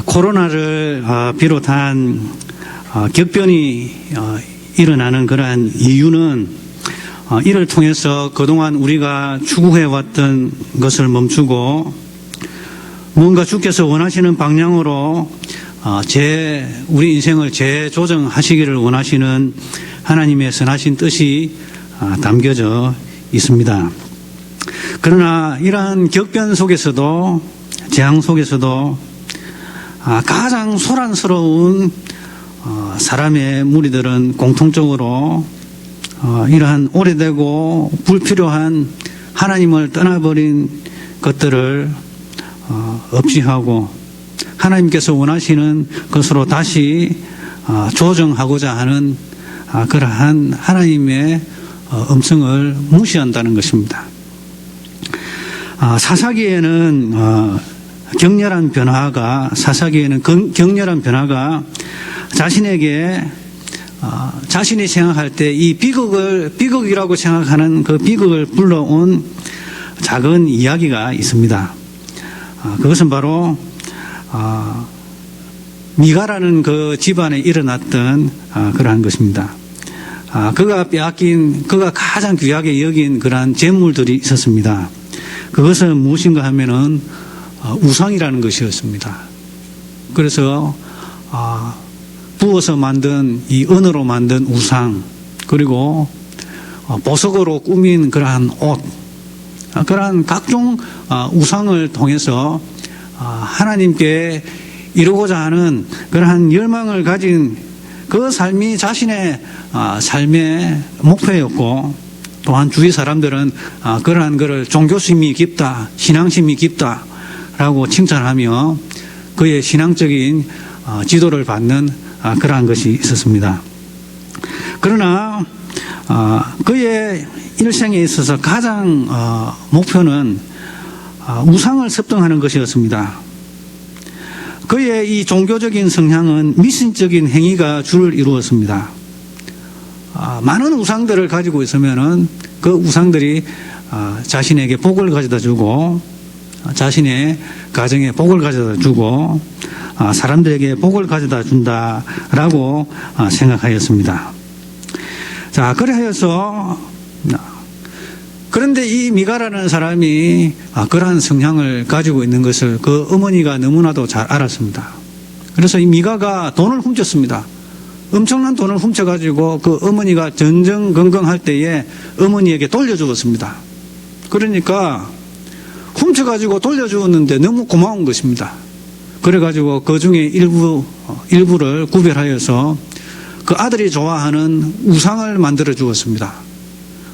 코로나를 비롯한 격변이 일어나는 그러한 이유는 이를 통해서 그동안 우리가 추구해왔던 것을 멈추고 무언가 주께서 원하시는 방향으로 우리 인생을 재조정하시기를 원하시는 하나님의 선하신 뜻이 담겨져 있습니다. 그러나 이러한 격변 속에서도, 재앙 속에서도 가장 소란스러운 사람의 무리들은 공통적으로 이러한 오래되고 불필요한 하나님을 떠나버린 것들을 없이하고 하나님께서 원하시는 것으로 다시 조정하고자 하는 그러한 하나님의 음성을 무시한다는 것입니다. 사사기에는 격렬한 변화가 자신이 생각할 때 이 비극이라고 생각하는 그 비극을 불러온 작은 이야기가 있습니다. 그것은 바로 미가라는 그 집안에 일어났던 그러한 것입니다. 그가 가장 귀하게 여긴 그러한 재물들이 있었습니다. 그것은 무엇인가 하면은 우상이라는 것이었습니다. 그래서 부어서 만든 이 은으로 만든 우상, 그리고 보석으로 꾸민 그러한 옷, 그러한 각종 우상을 통해서 하나님께 이루고자 하는 그러한 열망을 가진 그 삶이 자신의 삶의 목표였고, 또한 주위 사람들은 그러한 것을 종교심이 깊다, 신앙심이 깊다라고 칭찬하며 그의 신앙적인 지도를 받는 그러한 것이 있었습니다. 그러나 그의 일생에 있어서 가장 목표는 우상을 습득하는 것이었습니다. 그의 이 종교적인 성향은 미신적인 행위가 주를 이루었습니다. 많은 우상들을 가지고 있으면은 그 우상들이 자신에게 복을 가져다 주고, 자신의 가정에 복을 가져다 주고, 사람들에게 복을 가져다 준다라고 생각하였습니다. 자, 그런데 이 미가라는 사람이 그러한 성향을 가지고 있는 것을 그 어머니가 너무나도 잘 알았습니다. 그래서 이 미가가 돈을 훔쳤습니다. 엄청난 돈을 훔쳐가지고 그 어머니가 전전긍긍할 때에 어머니에게 돌려주었습니다. 그러니까 훔쳐가지고 돌려주었는데 너무 고마운 것입니다. 그래가지고 그 중에 일부를 구별하여서 그 아들이 좋아하는 우상을 만들어 주었습니다.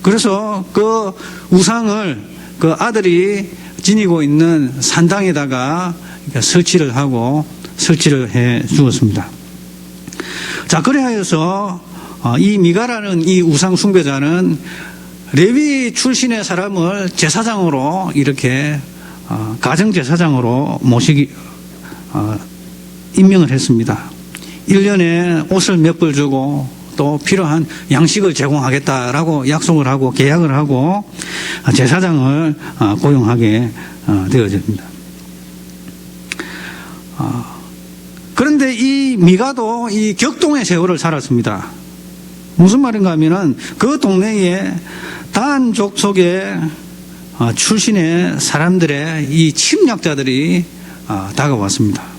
그래서 그 우상을 그 아들이 지니고 있는 산당에다가 설치를 해 주었습니다. 자, 그래하여서 이 미가라는 이 우상 숭배자는 레위 출신의 사람을 제사장으로 이렇게 가정 제사장으로 임명을 했습니다. 1년에 옷을 몇 벌 주고 또 필요한 양식을 제공하겠다라고 약속을 하고 계약을 하고 제사장을 고용하게 되어집니다. 그런데 이 미가도 이 격동의 세월을 살았습니다. 무슨 말인가 하면은 그 동네에 단 족속의 출신의 사람들의 이 침략자들이 다가왔습니다.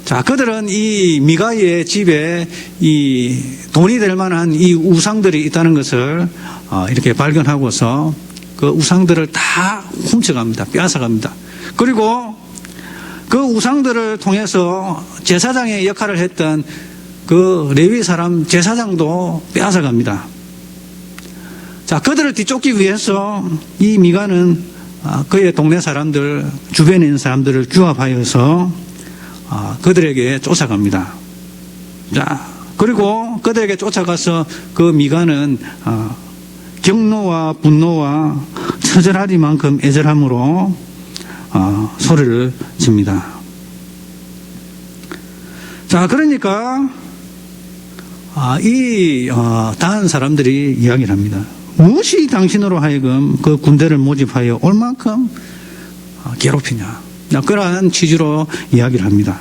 자, 그들은 이 미가의 집에 이 돈이 될 만한 이 우상들이 있다는 것을 이렇게 발견하고서 그 우상들을 다 훔쳐갑니다. 빼앗아갑니다. 그리고 그 우상들을 통해서 제사장의 역할을 했던 그 레위 사람 제사장도 빼앗아갑니다. 자, 그들을 뒤쫓기 위해서 이 미가는 그의 동네 사람들, 주변에 있는 사람들을 규합하여서 그들에게 쫓아갑니다. 자, 그리고 그들에게 쫓아가서 그 미가는 경노와 분노와 처절하리만큼 애절함으로 소리를 칩니다. 자, 그러니까 다른 사람들이 이야기를 합니다. 무엇이 당신으로 하여금 그 군대를 모집하여 얼만큼 괴롭히냐. 그러한 취지로 이야기를 합니다.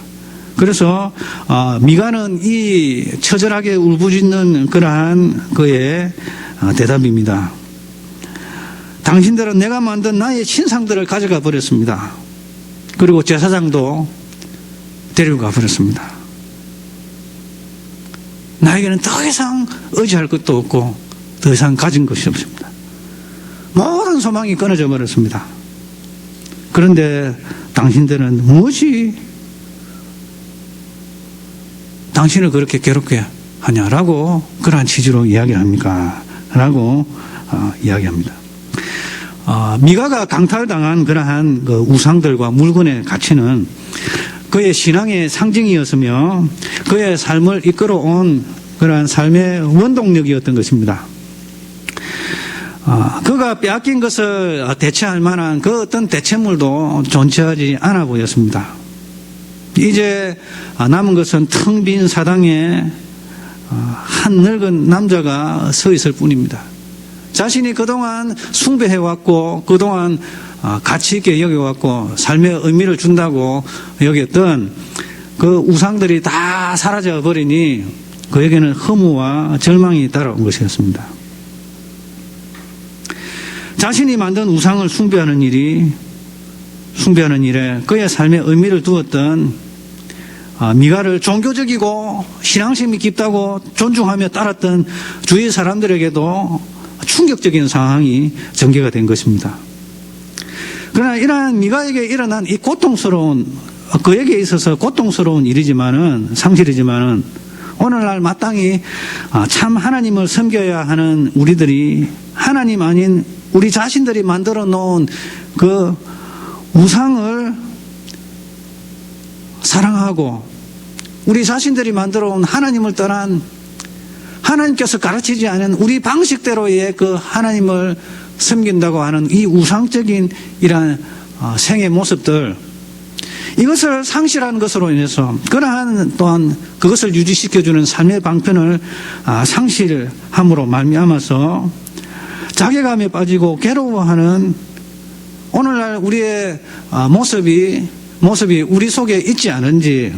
그래서 미가는 이 처절하게 울부짖는 그러한 그의 대답입니다. 당신들은 내가 만든 나의 신상들을 가져가 버렸습니다. 그리고 제사장도 데리고 가 버렸습니다. 나에게는 더 이상 의지할 것도 없고 더 이상 가진 것이 없습니다. 모든 소망이 끊어져 버렸습니다. 그런데 당신들은 무엇이 당신을 그렇게 괴롭게 하냐라고 그러한 취지로 이야기를 합니까? 라고 이야기합니다. 미가가 강탈당한 그러한 그 우상들과 물건의 가치는 그의 신앙의 상징이었으며 그의 삶을 이끌어온 그러한 삶의 원동력이었던 것입니다. 그가 빼앗긴 것을 대체할 만한 그 어떤 대체물도 존재하지 않아 보였습니다. 이제 남은 것은 텅 빈 사당에 한 늙은 남자가 서 있을 뿐입니다. 자신이 그동안 숭배해왔고 그동안 가치 있게 여겨왔고 삶의 의미를 준다고 여겼던 그 우상들이 다 사라져 버리니 그에게는 허무와 절망이 따라온 것이었습니다. 자신이 만든 우상을 숭배하는 일에 그의 삶의 의미를 두었던 미가를 종교적이고 신앙심이 깊다고 존중하며 따랐던 주위 사람들에게도 충격적인 상황이 전개가 된 것입니다. 그러나 이러한 미가에게 일어난 이 그에게 있어서 고통스러운 상실이지만은 오늘날 마땅히 참 하나님을 섬겨야 하는 우리들이 하나님 아닌 우리 자신들이 만들어 놓은 그 우상을 사랑하고 우리 자신들이 만들어 온 하나님을 떠난 하나님께서 가르치지 않은 우리 방식대로의 그 하나님을 섬긴다고 하는 이 우상적인 이러한 생의 모습들, 이것을 상실하는 것으로 인해서 그러한 또한 그것을 유지시켜주는 삶의 방편을 상실함으로 말미암아서 자괴감에 빠지고 괴로워하는 오늘날 우리의 모습이 우리 속에 있지 않은지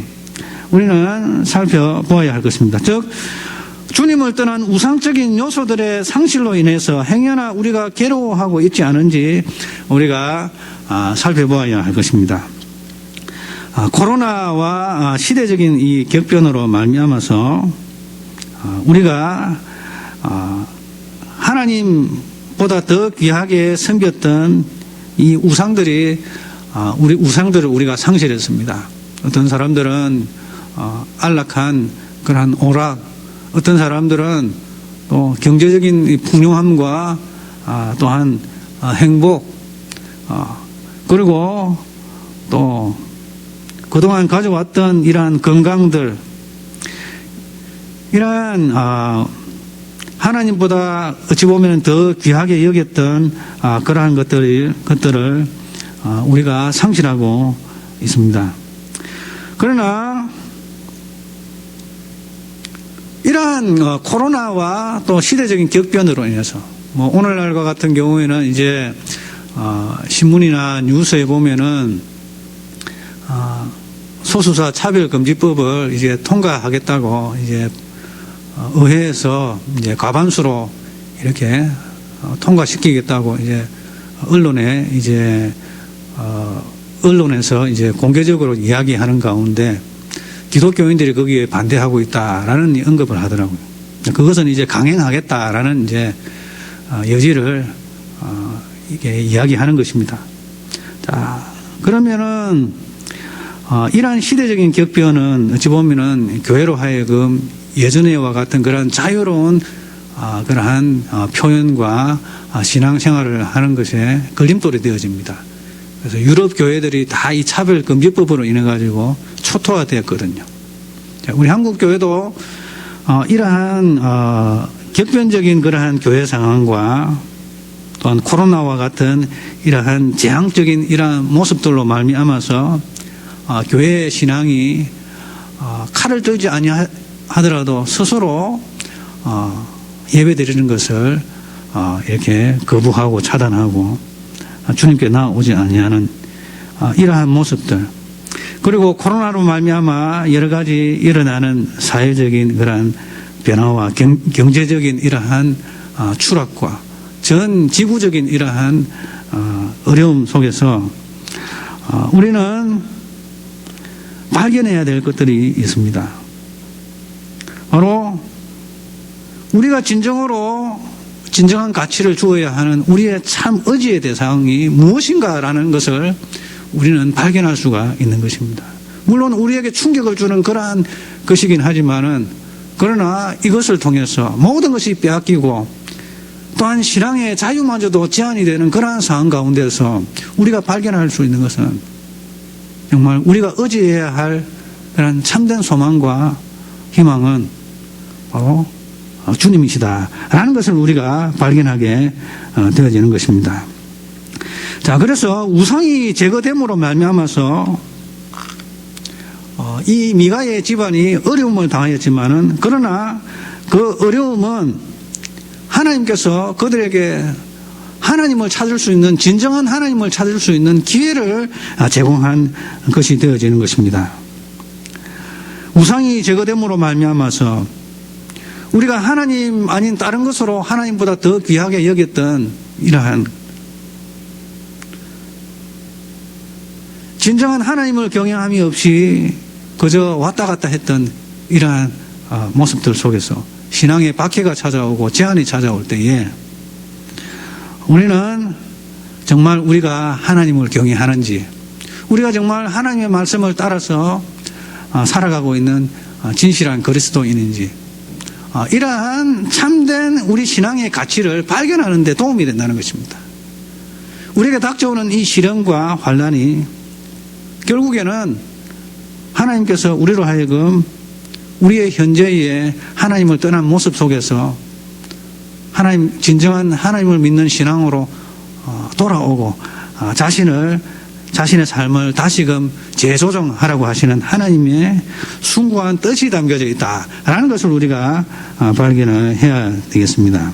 우리는 살펴보아야 할 것입니다. 즉 주님을 떠난 우상적인 요소들의 상실로 인해서 행여나 우리가 괴로워하고 있지 않은지 우리가 살펴보아야 할 것입니다. 코로나와 시대적인 이 격변으로 말미암아서 우리가 하나님보다 더 귀하게 섬겼던 이 우상들을 우리가 상실했습니다. 어떤 사람들은 안락한 그러한 오락, 어떤 사람들은 또 경제적인 풍요함과 또한 행복, 그리고 또 그동안 가져왔던 이러한 건강들, 이러한 하나님보다 어찌 보면 더 귀하게 여겼던 그러한 것들을 우리가 상실하고 있습니다. 그러나 이러한 코로나와 또 시대적인 격변으로 인해서 오늘날과 같은 경우에는 이제 신문이나 뉴스에 보면은 소수자 차별금지법을 이제 통과하겠다고 이제 의회에서 이제 과반수로 이렇게 통과시키겠다고 이제 언론에서 이제 공개적으로 이야기하는 가운데 기독교인들이 거기에 반대하고 있다라는 언급을 하더라고요. 그것은 이제 강행하겠다라는 이제 여지를 이게 이야기하는 것입니다. 자, 그러면은 이러한 시대적인 격변은 어찌 보면은 교회로 하여금 예전에와 같은 그런 자유로운 그러한 표현과 신앙생활을 하는 것에 걸림돌이 되어집니다. 그래서 유럽 교회들이 다 이 차별금지법으로 인해 가지고 초토화되었거든요. 우리 한국 교회도 이러한 격변적인 그러한 교회 상황과 또한 코로나와 같은 이러한 재앙적인 이러한 모습들로 말미암아서 교회의 신앙이 칼을 들지 아니하더라도 스스로 예배드리는 것을 이렇게 거부하고 차단하고 주님께 나오지 아니하는 이러한 모습들, 그리고 코로나로 말미암아 여러 가지 일어나는 사회적인 그런 변화와 경제적인 이러한 추락과 전 지구적인 이러한 어려움 속에서 우리는 발견해야 될 것들이 있습니다. 바로 우리가 진정한 가치를 주어야 하는 우리의 참 의지의 대상이 무엇인가라는 것을 우리는 발견할 수가 있는 것입니다. 물론 우리에게 충격을 주는 그러한 것이긴 하지만은, 그러나 이것을 통해서 모든 것이 빼앗기고 또한 신앙의 자유마저도 제한이 되는 그러한 상황 가운데서 우리가 발견할 수 있는 것은 정말 우리가 의지해야 할 그런 참된 소망과 희망은 바로 주님이시다라는 것을 우리가 발견하게 되어지는 것입니다. 자, 그래서 우상이 제거됨으로 말미암아서 이 미가의 집안이 어려움을 당하였지만은, 그러나 그 어려움은 하나님께서 그들에게 하나님을 찾을 수 있는, 진정한 하나님을 찾을 수 있는 기회를 제공한 것이 되어지는 것입니다. 우상이 제거됨으로 말미암아서 우리가 하나님 아닌 다른 것으로 하나님보다 더 귀하게 여겼던 이러한 진정한 하나님을 경외함이 없이 그저 왔다 갔다 했던 이러한 모습들 속에서 신앙의 박해가 찾아오고 제한이 찾아올 때에 우리는 정말 우리가 하나님을 경외하는지, 우리가 정말 하나님의 말씀을 따라서 살아가고 있는 진실한 그리스도인인지, 이러한 참된 우리 신앙의 가치를 발견하는 데 도움이 된다는 것입니다. 우리에게 닥쳐오는 이 시련과 환난이 결국에는 하나님께서 우리로 하여금 우리의 현재의 하나님을 떠난 모습 속에서 진정한 하나님을 믿는 신앙으로 돌아오고 자신의 삶을 다시금 재조정하라고 하시는 하나님의 숭고한 뜻이 담겨져 있다라는 것을 우리가 발견을 해야 되겠습니다.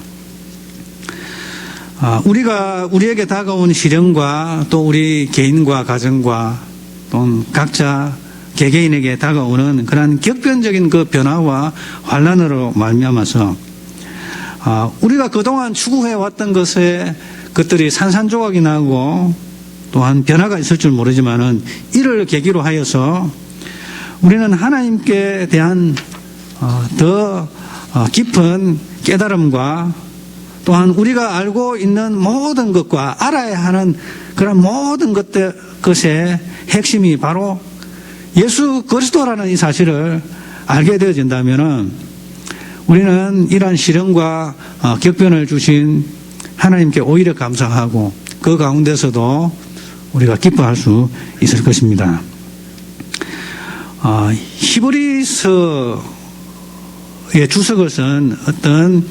우리에게 다가온 시련과 또 우리 개인과 가정과 또 각자 개개인에게 다가오는 그러한 격변적인 그 변화와 환난으로 말미암아서 우리가 그동안 추구해왔던 것들이 산산조각이 나고 또한 변화가 있을 줄 모르지만은, 이를 계기로 하여서 우리는 하나님께 대한 더 깊은 깨달음과 또한 우리가 알고 있는 모든 것과 알아야 하는 그런 모든 것의 핵심이 바로 예수 그리스도라는 이 사실을 알게 되어진다면은 우리는 이러한 시련과 격변을 주신 하나님께 오히려 감사하고 그 가운데서도 우리가 기뻐할 수 있을 것입니다. 히브리서의 주석을 쓴 어떤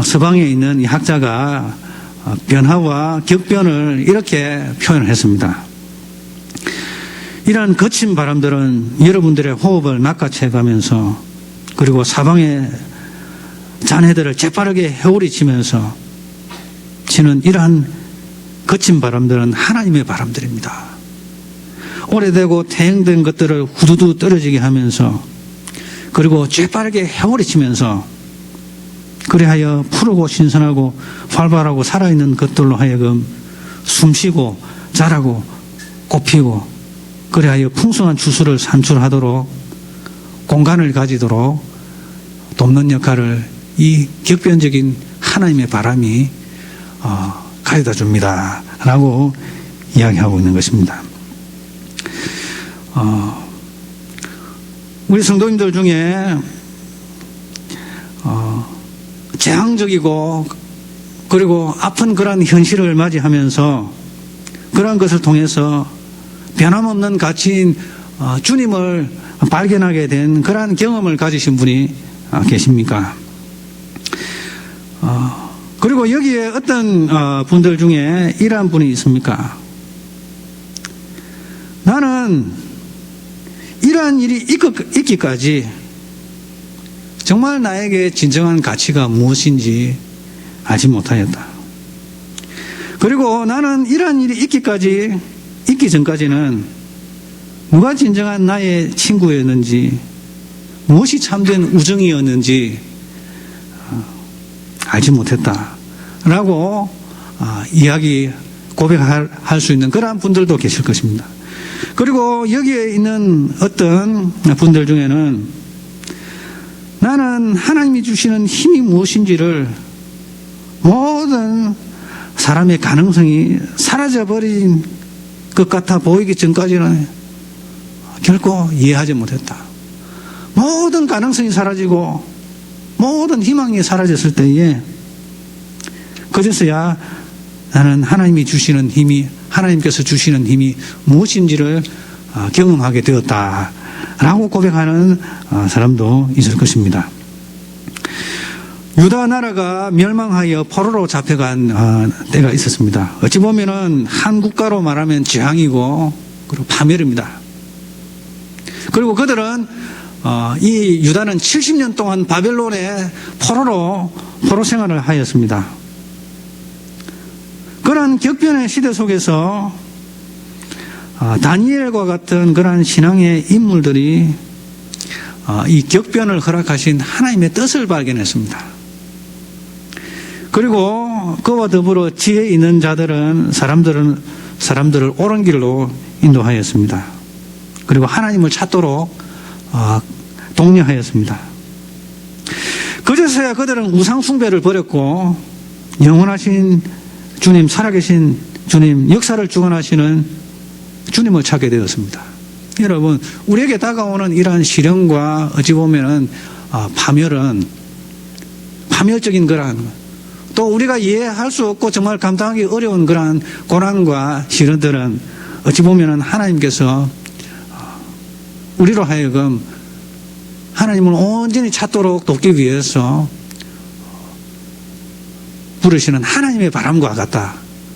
서방에 있는 이 학자가 변화와 격변을 이렇게 표현을 했습니다. 이러한 거친 바람들은 여러분들의 호흡을 낚아채가면서, 그리고 사방의 잔해들을 재빠르게 헤우리치면서 치는 이러한 거친 바람들은 하나님의 바람들입니다. 오래되고 태행된 것들을 후두두 떨어지게 하면서, 그리고 재빠르게 헤우리치면서 그리하여 푸르고 신선하고 활발하고 살아있는 것들로 하여금 숨쉬고 자라고 꽃피고, 그리하여 풍성한 주수를 산출하도록 공간을 가지도록 돕는 역할을 이 격변적인 하나님의 바람이 가져다 줍니다 라고 이야기하고 있는 것입니다. 우리 성도님들 중에 재앙적이고 그리고 아픈 그러한 현실을 맞이하면서 그러한 것을 통해서 변함없는 가치인 주님을 발견하게 된 그러한 경험을 가지신 분이 계십니까? 그리고 여기에 어떤 분들 중에 이러한 분이 있습니까? 나는 이러한 일이 있기까지 정말 나에게 진정한 가치가 무엇인지 알지 못하였다. 그리고 나는 이러한 일이 있기 전까지는 누가 진정한 나의 친구였는지, 무엇이 참된 우정이었는지 알지 못했다라고 고백할 수 있는 그러한 분들도 계실 것입니다. 그리고 여기에 있는 어떤 분들 중에는 나는 하나님이 주시는 힘이 무엇인지를 모든 사람의 가능성이 사라져버린 것 같아 보이기 전까지는 결코 이해하지 못했다. 모든 가능성이 사라지고 모든 희망이 사라졌을 때에 그제서야 나는 하나님께서 주시는 힘이 무엇인지를 경험하게 되었다라고 고백하는 사람도 있을 것입니다. 유다 나라가 멸망하여 포로로 잡혀간 때가 있었습니다. 어찌 보면은 한 국가로 말하면 재앙이고 그리고 파멸입니다. 그리고 그들은 이 유다는 70년 동안 바벨론의 포로 생활을 하였습니다. 그러한 격변의 시대 속에서 다니엘과 같은 그러한 신앙의 인물들이 이 격변을 허락하신 하나님의 뜻을 발견했습니다. 그리고 그와 더불어 지혜 있는 자들은 사람들을 옳은 길로 인도하였습니다. 그리고 하나님을 찾도록 독려하였습니다. 그제서야 그들은 우상 숭배를 버렸고 영원하신 주님, 살아계신 주님, 역사를 주관하시는 주님을 찾게 되었습니다. 여러분, 우리에게 다가오는 이러한 시련과 어찌 보면은 파멸적인 그러한, 또 우리가 이해할 수 없고 정말 감당하기 어려운 그러한 고난과 시련들은 어찌 보면은 하나님께서 우리로 하여금 하나님을 온전히 찾도록 돕기 위해서 부르시는 하나님의 바람과 같다,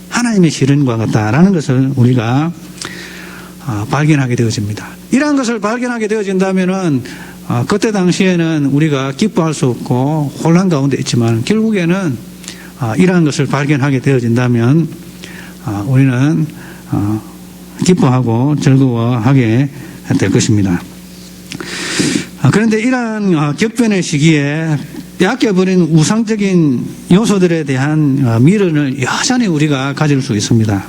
하나님의 시련과 같다라는 것을 우리가 발견하게 되어집니다. 이러한 것을 발견하게 되어진다면은 그때 당시에는 우리가 기뻐할 수 없고 혼란 가운데 있지만 결국에는 이러한 것을 발견하게 되어진다면 우리는 기뻐하고 즐거워하게 될 것입니다. 그런데 이러한 격변의 시기에 빼앗겨버린 우상적인 요소들에 대한 미련을 여전히 우리가 가질 수 있습니다.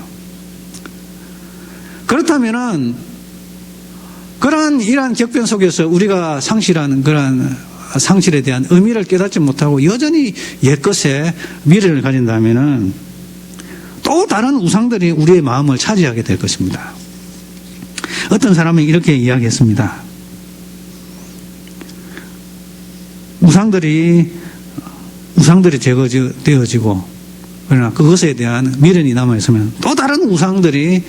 그렇다면은 이러한 격변 속에서 우리가 상실하는 그러한 상실에 대한 의미를 깨닫지 못하고 여전히 옛것에 미련을 가진다면은 또 다른 우상들이 우리의 마음을 차지하게 될 것입니다. 어떤 사람은 이렇게 이야기했습니다. 우상들이 제거되어지고 그러나 그것에 대한 미련이 남아있으면 또 다른 우상들이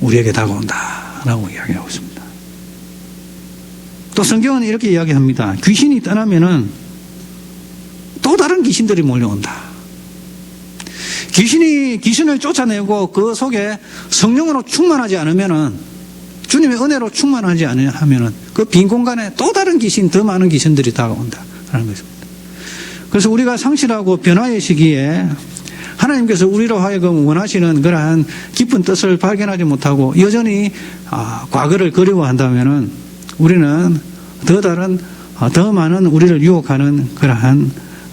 우리에게 다가온다라고 이야기하고 있습니다. 또 성경은 이렇게 이야기합니다. 귀신이 떠나면은 또 다른 귀신들이 몰려온다. 귀신을 쫓아내고 그 속에 성령으로 충만하지 않으면은, 주님의 은혜로 충만하지 않으면은 그 빈 공간에 또 다른 귀신, 더 많은 귀신들이 다가온다라는 것입니다. 그래서 우리가 상실하고 변화의 시기에 하나님께서 우리로 하여금 원하시는 그러한 깊은 뜻을 발견하지 못하고 여전히 과거를 그리워한다면은 우리는 더 많은 우리를 유혹하는 그러한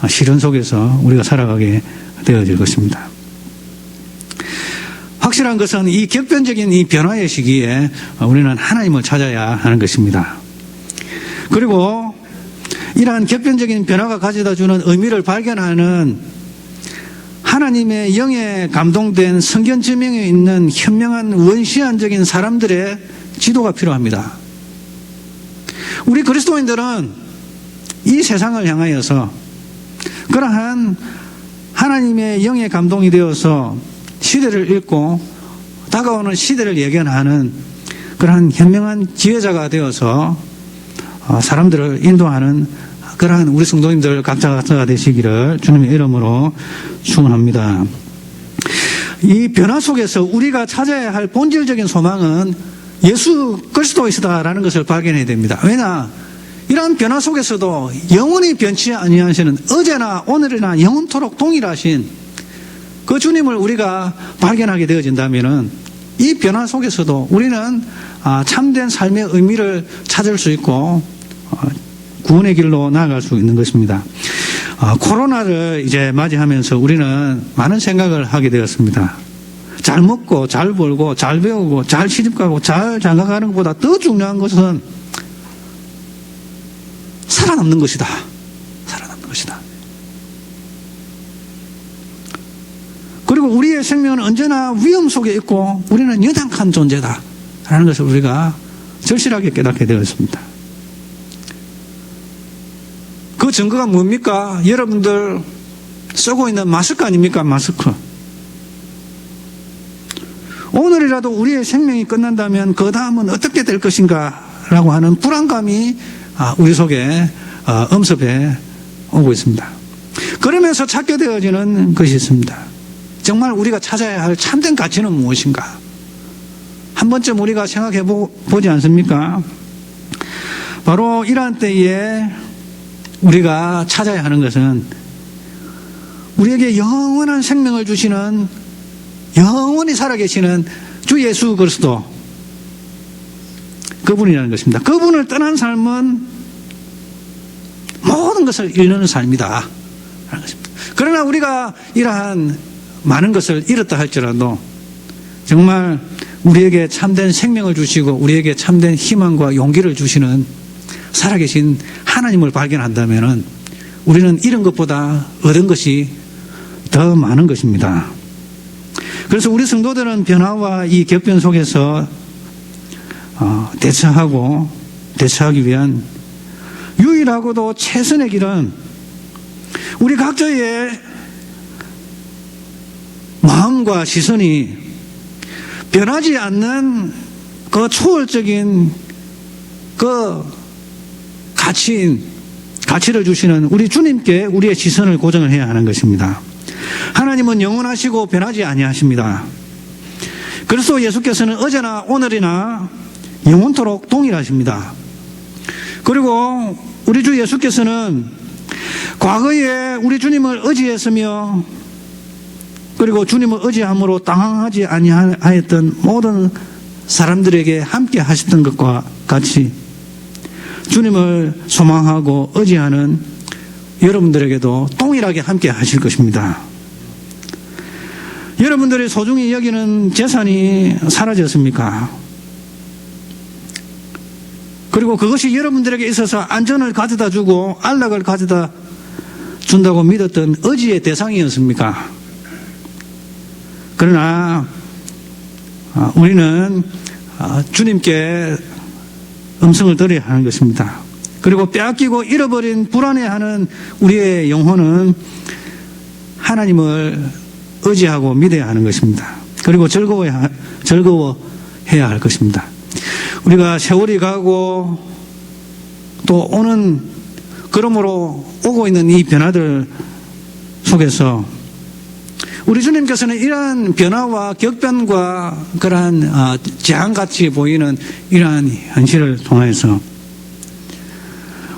시련 속에서 우리가 살아가게 되어질 것입니다. 확실한 것은 이 격변적인 이 변화의 시기에 우리는 하나님을 찾아야 하는 것입니다. 그리고 이러한 격변적인 변화가 가져다 주는 의미를 발견하는 하나님의 영에 감동된 성경 지명에 있는 현명한 원시안적인 사람들의 지도가 필요합니다. 우리 그리스도인들은 이 세상을 향하여서 그러한 하나님의 영에 감동이 되어서 시대를 읽고 다가오는 시대를 예견하는 그러한 현명한 지혜자가 되어서 사람들을 인도하는 그러한 우리 성도님들 각자가 되시기를 주님의 이름으로 축원합니다. 이 변화 속에서 우리가 찾아야 할 본질적인 소망은 예수 그리스도이시다라는 것을 발견해야 됩니다. 왜냐? 이러한 변화 속에서도 영원히 변치 아니하시는, 어제나 오늘이나 영원토록 동일하신 그 주님을 우리가 발견하게 되어진다면은 이 변화 속에서도 우리는 참된 삶의 의미를 찾을 수 있고 구원의 길로 나아갈 수 있는 것입니다. 코로나를 이제 맞이하면서 우리는 많은 생각을 하게 되었습니다. 잘 먹고 잘 벌고 잘 배우고 잘 시집가고 잘 장가가는 것보다 더 중요한 것은 살아남는 것이다. 살아남는 것이다. 그리고 우리의 생명은 언제나 위험 속에 있고 우리는 연약한 존재다 라는 것을 우리가 절실하게 깨닫게 되었습니다. 그 증거가 뭡니까? 여러분들 쓰고 있는 마스크 아닙니까? 마스크. 오늘이라도 우리의 생명이 끝난다면 그 다음은 어떻게 될 것인가 라고 하는 불안감이 우리 속에 엄습해 오고 있습니다. 그러면서 찾게 되어지는 것이 있습니다. 정말 우리가 찾아야 할 참된 가치는 무엇인가? 한 번쯤 우리가 생각해 보지 않습니까? 바로 이러한 때에 우리가 찾아야 하는 것은 우리에게 영원한 생명을 주시는 영원히 살아계시는 주 예수 그리스도 그분이라는 것입니다. 그분을 떠난 삶은 모든 것을 잃는 삶이다 라는 것입니다. 그러나 우리가 이러한 많은 것을 잃었다 할지라도 정말 우리에게 참된 생명을 주시고 우리에게 참된 희망과 용기를 주시는 살아계신 하나님을 발견한다면 우리는 잃은 것보다 얻은 것이 더 많은 것입니다. 그래서 우리 성도들은 변화와 이 격변 속에서 대처하기 위한 유일하고도 최선의 길은 우리 각자의 마음과 시선이 변하지 않는 그 초월적인 그 가치를 주시는 우리 주님께 우리의 시선을 고정을 해야 하는 것입니다. 하나님은 영원하시고 변하지 아니하십니다. 그리스도 예수께서는 어제나 오늘이나 영원토록 동일하십니다. 그리고 우리 주 예수께서는 과거에 우리 주님을 의지했으며 그리고 주님을 의지함으로 당황하지 아니하였던 모든 사람들에게 함께 하셨던 것과 같이 주님을 소망하고 의지하는 여러분들에게도 동일하게 함께 하실 것입니다. 여러분들이 소중히 여기는 재산이 사라졌습니까? 그리고 그것이 여러분들에게 있어서 안전을 가져다 주고 안락을 가져다 준다고 믿었던 의지의 대상이었습니까? 그러나 우리는 주님께 음성을 들어야 하는 것입니다. 그리고 빼앗기고 잃어버린 불안해하는 우리의 영혼은 하나님을 의지하고 믿어야 하는 것입니다. 그리고 즐거워해야 할 것입니다. 우리가 세월이 가고 또 오는 그러므로 오고 있는 이 변화들 속에서 우리 주님께서는 이러한 변화와 격변과 그러한 재앙같이 보이는 이러한 현실을 통해서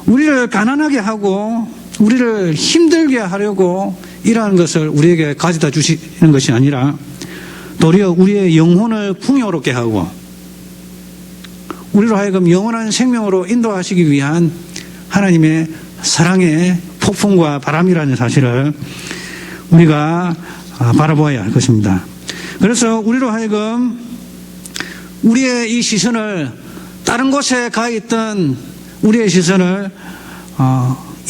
우리를 가난하게 하고 우리를 힘들게 하려고 이러한 것을 우리에게 가져다 주시는 것이 아니라 도리어 우리의 영혼을 풍요롭게 하고 우리로 하여금 영원한 생명으로 인도하시기 위한 하나님의 사랑의 폭풍과 바람이라는 사실을 우리가 바라보아야 할 것입니다. 그래서 우리로 하여금 우리의 이 시선을 다른 곳에 가 있던 우리의 시선을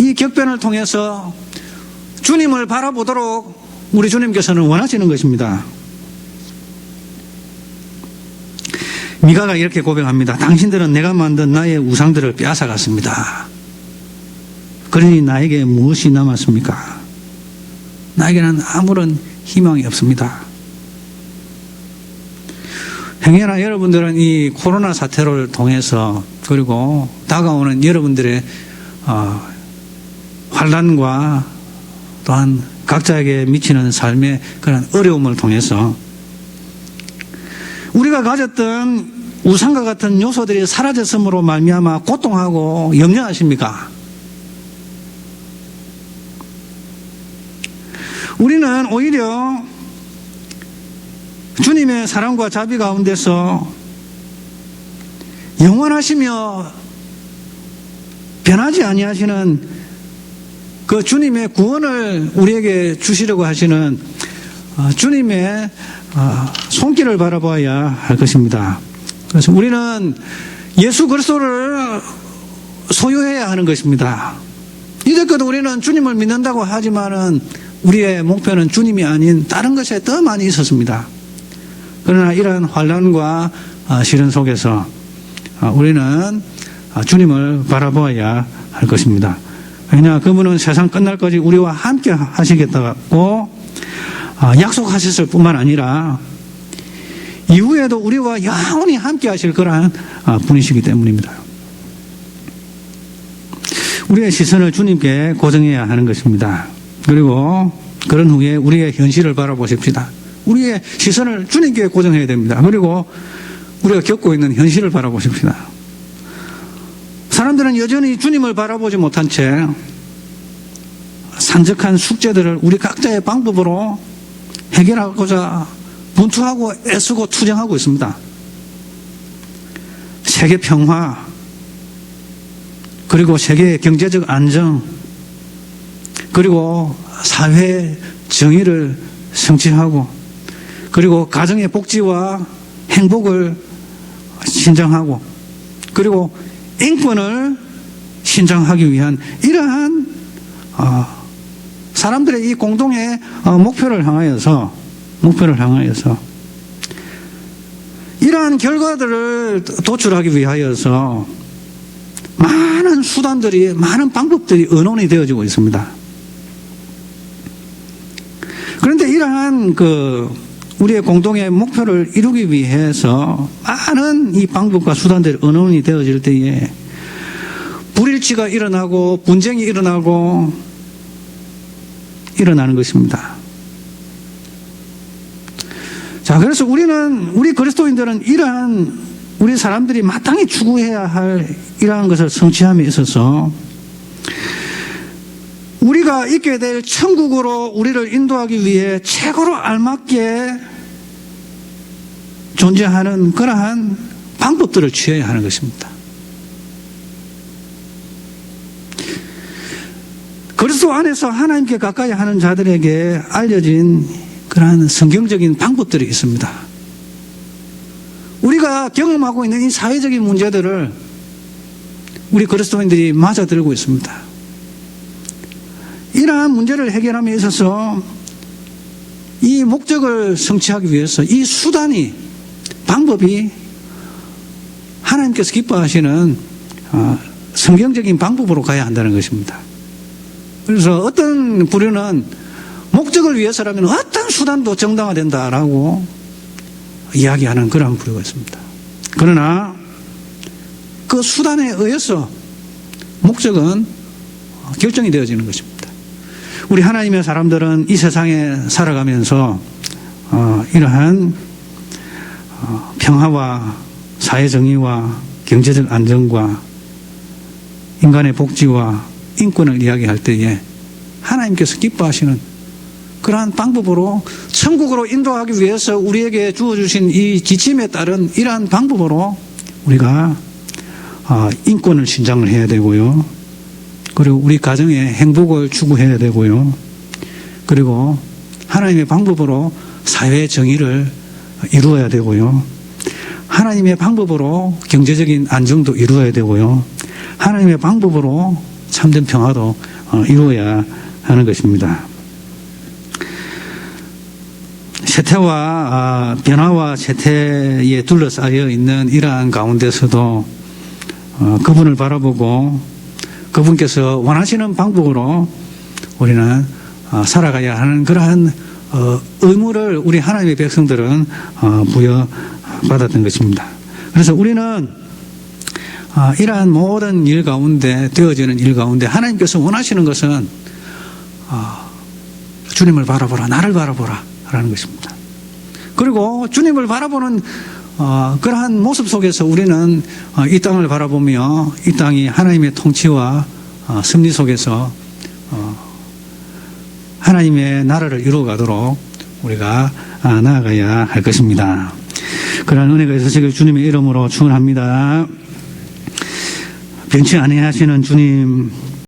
이 격변을 통해서 주님을 바라보도록 우리 주님께서는 원하시는 것입니다. 미가가 이렇게 고백합니다. 당신들은 내가 만든 나의 우상들을 빼앗아갔습니다. 그러니 나에게 무엇이 남았습니까? 나에게는 아무런 희망이 없습니다. 행여나 여러분들은 이 코로나 사태를 통해서 그리고 다가오는 여러분들의 환난과 또한 각자에게 미치는 삶의 그런 어려움을 통해서 우리가 가졌던 우상과 같은 요소들이 사라졌음으로 말미암아 고통하고 염려하십니까? 우리는 오히려 주님의 사랑과 자비 가운데서 영원하시며 변하지 아니하시는 그 주님의 구원을 우리에게 주시려고 하시는 주님의 손길을 바라봐야 할 것입니다. 그래서 우리는 예수 그리스도를 소유해야 하는 것입니다. 이제껏 우리는 주님을 믿는다고 하지만은 우리의 목표는 주님이 아닌 다른 것에 더 많이 있었습니다. 그러나 이러한 환난과 시련 속에서 우리는 주님을 바라보아야 할 것입니다. 왜냐, 그분은 세상 끝날까지 우리와 함께 하시겠다고 약속하셨을 뿐만 아니라 이후에도 우리와 영원히 함께 하실 그러한 분이시기 때문입니다. 우리의 시선을 주님께 고정해야 하는 것입니다. 그리고 그런 후에 우리의 현실을 바라보십시다. 우리의 시선을 주님께 고정해야 됩니다. 그리고 우리가 겪고 있는 현실을 바라보십시다. 사람들은 여전히 주님을 바라보지 못한 채 산적한 숙제들을 우리 각자의 방법으로 해결하고자 분투하고 애쓰고 투쟁하고 있습니다. 세계 평화, 그리고 세계의 경제적 안정, 그리고 사회 정의를 성취하고, 그리고 가정의 복지와 행복을 신장하고, 그리고 인권을 신장하기 위한 이러한 사람들의 이 공동의 목표를 향하여서 이러한 결과들을 도출하기 위하여서 많은 수단들이, 많은 방법들이 의논이 되어지고 있습니다. 그런데 이러한 우리의 공동의 목표를 이루기 위해서 많은 이 방법과 수단들이 의논이 되어질 때에 불일치가 일어나고 분쟁이 일어나는 것입니다. 자, 그래서 우리 그리스도인들은 이러한 우리 사람들이 마땅히 추구해야 할 이러한 것을 성취함에 있어서 우리가 있게 될 천국으로 우리를 인도하기 위해 최고로 알맞게 존재하는 그러한 방법들을 취해야 하는 것입니다. 그리스도 안에서 하나님께 가까이 하는 자들에게 알려진 그러한 성경적인 방법들이 있습니다. 우리가 경험하고 있는 이 사회적인 문제들을 우리 그리스도인들이 맞아들고 있습니다. 이러한 문제를 해결함에 있어서 이 목적을 성취하기 위해서 이 수단이, 방법이 하나님께서 기뻐하시는 성경적인 방법으로 가야 한다는 것입니다. 그래서 어떤 부류는 목적을 위해서라면 어떤 수단도 정당화된다라고 이야기하는 그런 부류가 있습니다. 그러나 그 수단에 의해서 목적은 결정이 되어지는 것입니다. 우리 하나님의 사람들은 이 세상에 살아가면서 이러한 평화와 사회정의와 경제적 안정과 인간의 복지와 인권을 이야기할 때에 하나님께서 기뻐하시는 그러한 방법으로 천국으로 인도하기 위해서 우리에게 주어주신 이 지침에 따른 이러한 방법으로 우리가 인권을 신장을 해야 되고요. 그리고 우리 가정의 행복을 추구해야 되고요. 그리고 하나님의 방법으로 사회 정의를 이루어야 되고요. 하나님의 방법으로 경제적인 안정도 이루어야 되고요. 하나님의 방법으로 참된 평화도 이루어야 하는 것입니다. 쇠퇴와 변화와 쇠퇴에 둘러싸여 있는 이러한 가운데서도 그분을 바라보고 그분께서 원하시는 방법으로 우리는 살아가야 하는 그러한 의무를 우리 하나님의 백성들은 부여받았던 것입니다. 그래서 우리는 이러한 모든 일 가운데, 되어지는 일 가운데 하나님께서 원하시는 것은 주님을 바라보라, 나를 바라보라 라는 것입니다. 그리고 주님을 바라보는 그러한 모습 속에서 우리는 이 땅을 바라보며 이 땅이 하나님의 통치와 섭리 속에서 하나님의 나라를 이루어가도록 우리가 나아가야 할 것입니다. 그러한 은혜가 있으시길 주님의 이름으로 축원합니다. 병치 아니하시는 주님